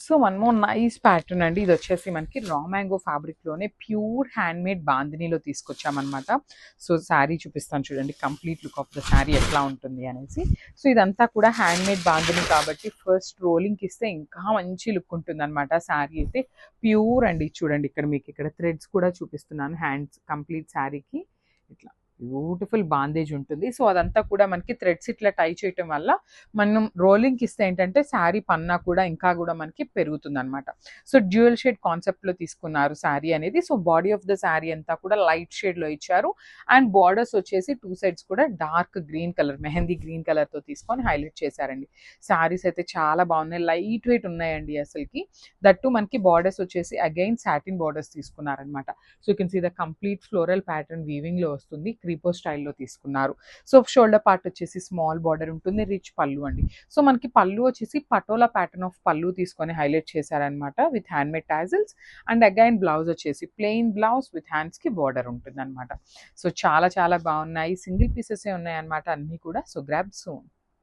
So one more nice pattern అండి. ఇది వచ్చేసి మనకి రా మ్యాంగో ఫ్యాబ్రిక్లోనే ప్యూర్ హ్యాండ్మేడ్ బాందినీలో తీసుకొచ్చామన్నమాట. సో శారీ చూపిస్తాను చూడండి, complete look of the sari ఎట్లా ఉంటుంది అనేసి. సో ఇదంతా కూడా హ్యాండ్మేడ్ బాందిని కాబట్టి ఫస్ట్ రోలింగ్కి ఇస్తే ఇంకా మంచి లుక్ ఉంటుంది అనమాట. శారీ అయితే ప్యూర్ అండి. చూడండి ఇక్కడ మీకు ఇక్కడ థ్రెడ్స్ కూడా చూపిస్తున్నాను హ్యాండ్స్ కంప్లీట్ శారీకి. ఇట్లా బ్యూటిఫుల్ బాందేజ్ ఉంటుంది. సో అదంతా కూడా మనకి థ్రెడ్స్ ఇట్లా టై చేయటం వల్ల మనం రోలింగ్కి ఇస్తే ఏంటంటే శారీ పన్నా కూడా ఇంకా కూడా మనకి పెరుగుతుంది అనమాట. సో డ్యూయల్ షేడ్ కాన్సెప్ట్లో తీసుకున్నారు శారీ అనేది. So body of the sari అంతా కూడా లైట్ షేడ్లో ఇచ్చారు. అండ్ బార్డర్స్ వచ్చేసి టూ సైడ్స్ కూడా dark green colour, mehndi green కలర్తో తీసుకొని హైలైట్ చేశారండి. శారీస్ అయితే చాలా బాగున్నాయి, లైట్ వెయిట్ ఉన్నాయండి అసలుకి. దట్టు మనకి బార్డర్స్ వచ్చేసి అగైన్ సాటిన్ బార్డర్స్ తీసుకున్నారనమాట. So you can see the complete floral pattern వీవింగ్లో వస్తుంది, క్రీపో స్టైల్లో తీసుకున్నారు. సో షోల్డర్ పార్ట్ వచ్చేసి స్మాల్ బార్డర్ ఉంటుంది, రిచ్ పళ్ళు అండి. సో మనకి పళ్ళు వచ్చేసి పటోలా ప్యాటర్న్ ఆఫ్ పళ్ళు తీసుకొని హైలైట్ చేశారనమాట with handmade tassels. And again blouse వచ్చేసి ప్లెయిన్ బ్లౌజ్ విత్ హ్యాండ్స్కి బార్డర్ ఉంటుంది అనమాట. సో చాలా చాలా బాగున్నాయి, సింగిల్ పీసెసే ఉన్నాయన్నమాట అన్నీ కూడా. So grab soon.